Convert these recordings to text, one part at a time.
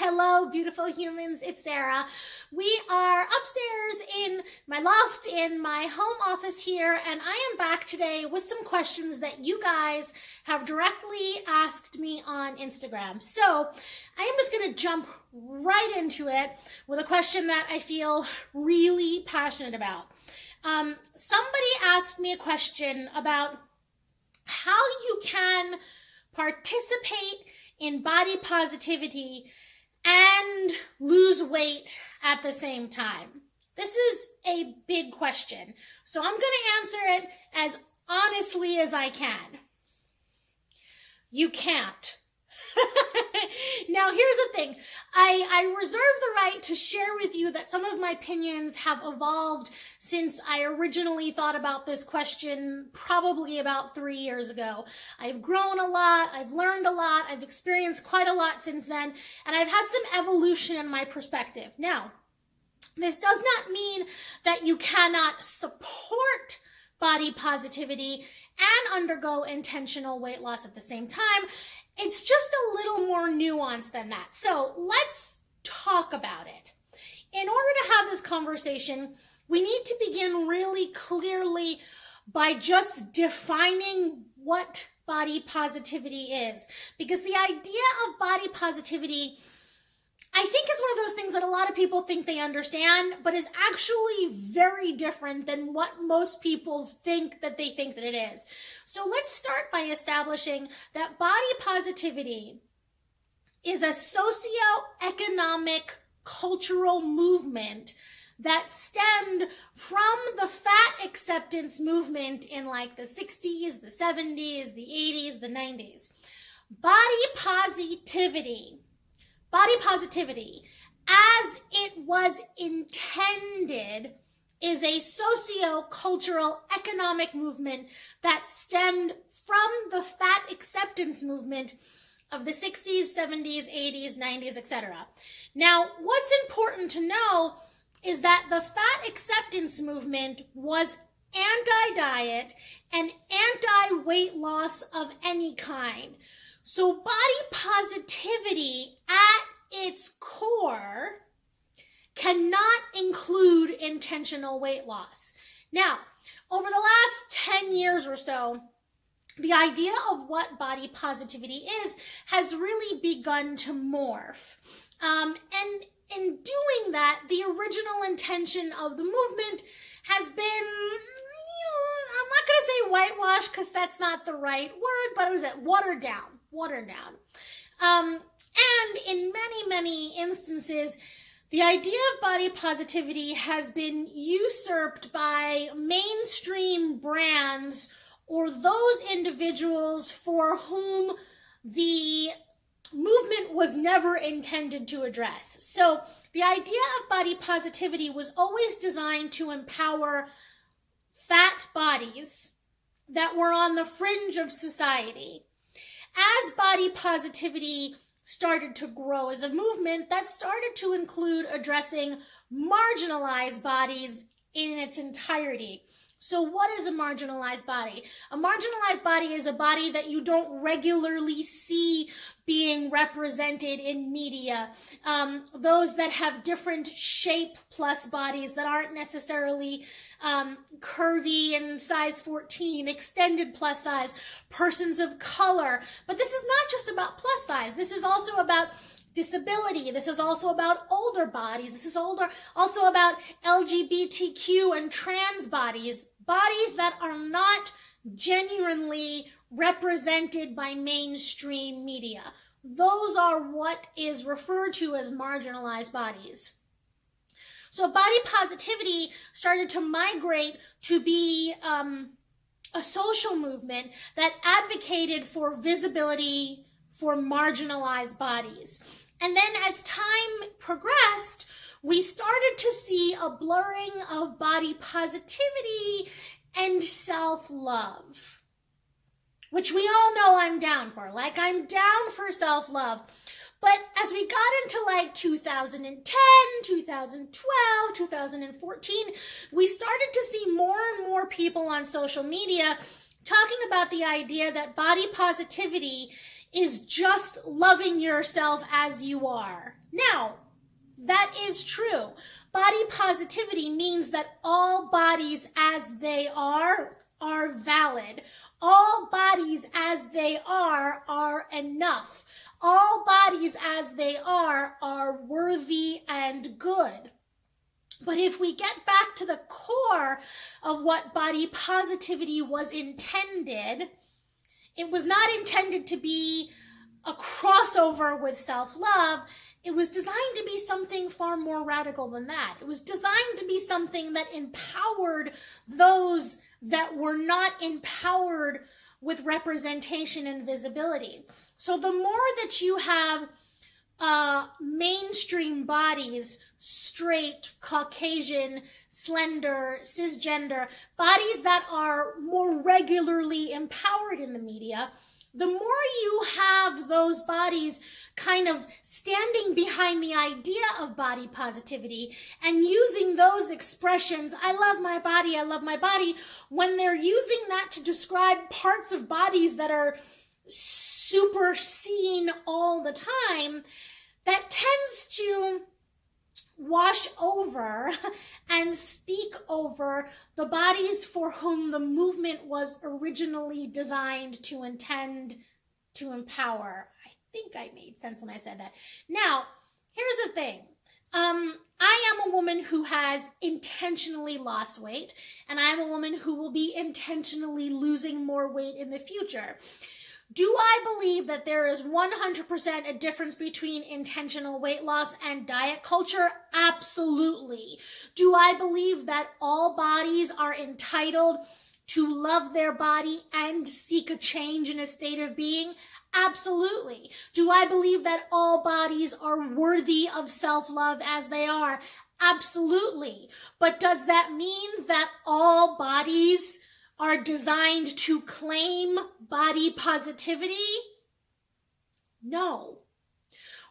Hello, beautiful humans. It's Sarah. We are upstairs in my loft in my home office here, and I am back today with some questions that you guys have directly asked me on Instagram. So I am just going to jump right into it with a question that I feel really passionate about. Somebody asked me a question about how you can participate in body positivity and lose weight at the same time. This is a big question, so I'm going to answer it as honestly as I can. You can't. Now, here's the thing. I reserve the right to share with you that some of my opinions have evolved since I originally thought about this question probably about 3 years ago. I've grown a lot, I've learned a lot, I've experienced quite a lot since then, and I've had some evolution in my perspective. Now, this does not mean that you cannot support body positivity and undergo intentional weight loss at the same time. It's just a little more nuanced than that. So let's talk about it. In order to have this conversation, we need to begin really clearly by just defining what body positivity is. Because the idea of body positivity, I think, is one of those things that a lot of people think they understand, but is actually very different than what most people think that it is. So let's start by establishing that body positivity is a socio-economic cultural movement that stemmed from the fat acceptance movement in like the 60s, the 70s, the 80s, the 90s. Body positivity, as it was intended, is a socio-cultural economic movement that stemmed from the fat acceptance movement of the 60s, 70s, 80s, 90s, etc. Now, what's important to know is that the fat acceptance movement was anti-diet and anti-weight loss of any kind. So body positivity at its core cannot include intentional weight loss. Now, over the last 10 years or so, the idea of what body positivity is has really begun to morph. And in doing that, the original intention of the movement has been, I'm not going to say whitewash because that's not the right word, but it was watered down. And in many instances, the idea of body positivity has been usurped by mainstream brands or those individuals for whom the movement was never intended to address. So the idea of body positivity was always designed to empower fat bodies that were on the fringe of society. As body positivity started to grow as a movement, that started to include addressing marginalized bodies in its entirety. So what is a marginalized body? A marginalized body is a body that you don't regularly see being represented in media. Those that have different shape plus bodies that aren't necessarily curvy and size 14, extended plus size, persons of color. But this is not just about plus size. This is also about disability. This is also about older bodies. This is also about LGBTQ and trans bodies that are not genuinely represented by mainstream media. Those are what is referred to as marginalized bodies. So body positivity started to migrate to be a social movement that advocated for visibility for marginalized bodies. And then as time progressed, we started to see a blurring of body positivity and self-love, which we all know I'm down for. Like, I'm down for self-love. But as we got into like 2010, 2012, 2014, we started to see more and more people on social media talking about the idea that body positivity is just loving yourself as you are. Now, that is true. Body positivity means that all bodies as they are valid. All bodies as they are enough. All bodies as they are worthy and good. But if we get back to the core of what body positivity was intended, it was not intended to be a crossover with self-love. It was designed to be something far more radical than that. It was designed to be something that empowered those that were not empowered with representation and visibility. So the more that you have mainstream bodies, straight, Caucasian, slender, cisgender, bodies that are more regularly empowered in the media, the more you have those bodies kind of standing behind the idea of body positivity and using those expressions, I love my body, when they're using that to describe parts of bodies that are super seen all the time, that tends to wash over and speak over the bodies for whom the movement was originally designed to intend to empower. I think I made sense when I said that. Now, here's the thing. I am a woman who has intentionally lost weight, and I am a woman who will be intentionally losing more weight in the future. Do I believe that there is 100% a difference between intentional weight loss and diet culture? Absolutely. Do I believe that all bodies are entitled to love their body and seek a change in a state of being? Absolutely. Do I believe that all bodies are worthy of self-love as they are? Absolutely. But does that mean that all bodies are designed to claim body positivity? No.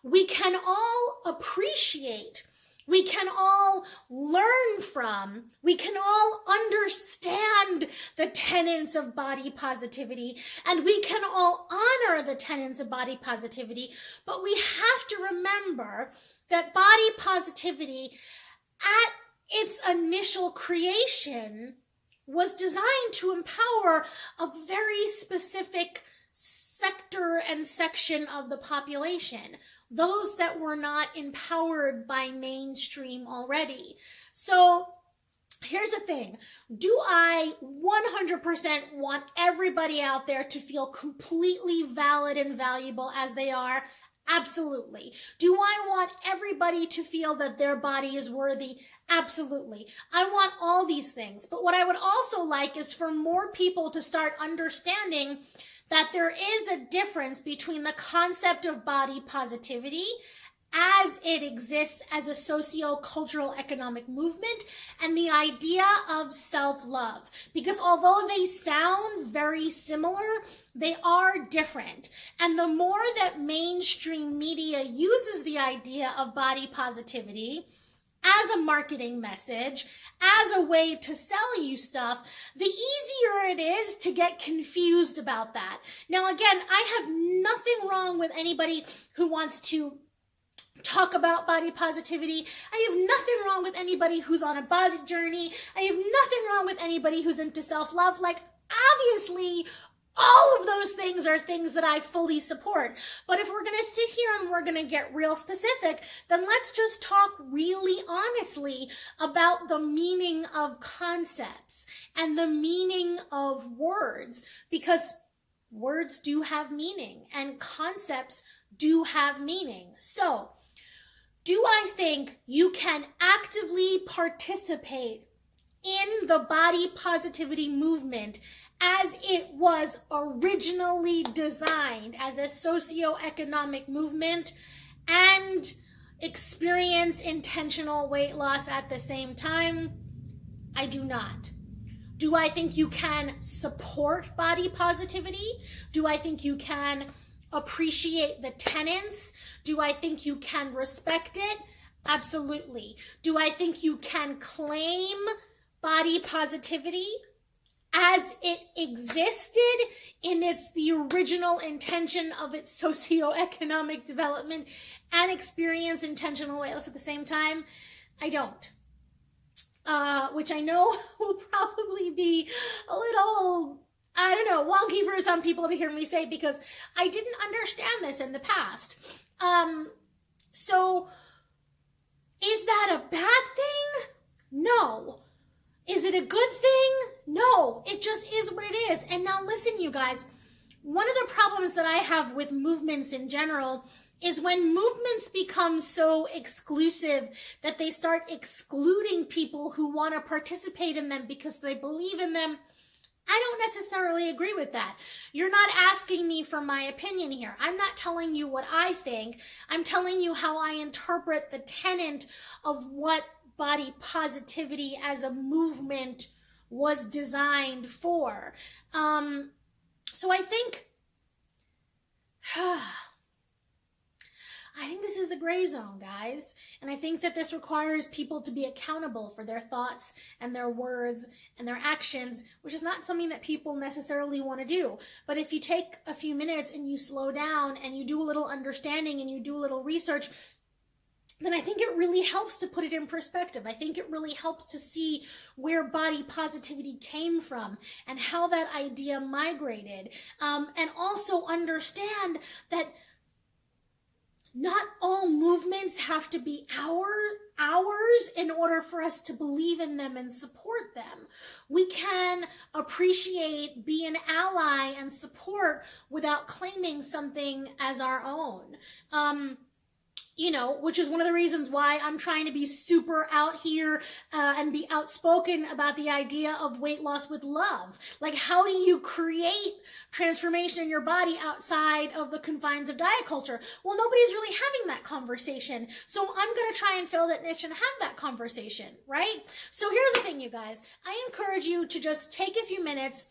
We can all appreciate, we can all learn from, we can all understand the tenets of body positivity, and we can all honor the tenets of body positivity, but we have to remember that body positivity at its initial creation was designed to empower a very specific sector and section of the population, those that were not empowered by mainstream already. So here's the thing. Do I 100% want everybody out there to feel completely valid and valuable as they are? Absolutely. Do I want everybody to feel that their body is worthy? Absolutely. I want all these things. But what I would also like is for more people to start understanding that there is a difference between the concept of body positivity as it exists as a socio-cultural economic movement and the idea of self-love. Because although they sound very similar, they are different. And the more that mainstream media uses the idea of body positivity as a marketing message, as a way to sell you stuff, the easier it is to get confused about that. Now, again, I have nothing wrong with anybody who wants to talk about body positivity. I have nothing wrong with anybody who's on a body journey. I have nothing wrong with anybody who's into self-love. Like, obviously, all of those things are things that I fully support. But if we're going to sit here and we're going to get real specific, then let's just talk really honestly about the meaning of concepts and the meaning of words, because words do have meaning and concepts do have meaning. So, do I think you can actively participate in the body positivity movement as it was originally designed as a socioeconomic movement and experience intentional weight loss at the same time? I do not. Do I think you can support body positivity? Do I think you can appreciate the tenets? Do I think you can respect it? Absolutely. Do I think you can claim body positivity? as it existed in the original intention of its socioeconomic development and experience intentional ways at the same time? I don't. Which I know will probably be a little, I don't know, wonky for some people to hear me say, because I didn't understand this in the past. So is that a bad thing? No. Is it a good thing? No. It just is what it is. And now listen, you guys, one of the problems that I have with movements in general is when movements become so exclusive that they start excluding people who want to participate in them because they believe in them. I don't necessarily agree with that. You're not asking me for my opinion here. I'm not telling you what I think. I'm telling you how I interpret the tenet of what body positivity as a movement was designed for. So I think this is a gray zone, guys. And I think that this requires people to be accountable for their thoughts and their words and their actions, which is not something that people necessarily want to do. But if you take a few minutes and you slow down and you do a little understanding and you do a little research, then I think it really helps to put it in perspective. I think it really helps to see where body positivity came from and how that idea migrated. And also understand that not all movements have to be ours in order for us to believe in them and support them. We can appreciate, be an ally, and support without claiming something as our own. Which is one of the reasons why I'm trying to be super out here and be outspoken about the idea of weight loss with love. Like, how do you create transformation in your body outside of the confines of diet culture? Well, nobody's really having that conversation. So I'm going to try and fill that niche and have that conversation, right? So here's the thing, you guys. I encourage you to just take a few minutes,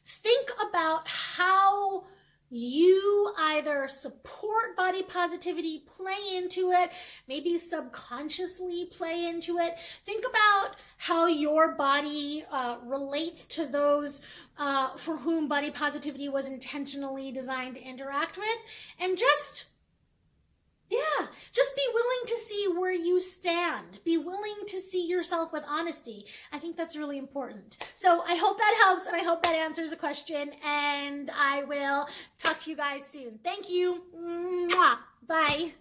think about how you either support body positivity, play into it, maybe subconsciously play into it. Think about how your body relates to those for whom body positivity was intentionally designed to interact with. And just be willing to see where you stand. Be willing to see yourself with honesty. I think that's really important. So I hope that helps, and I hope that answers the question, and I will talk to you guys soon. Thank you. Mwah. Bye.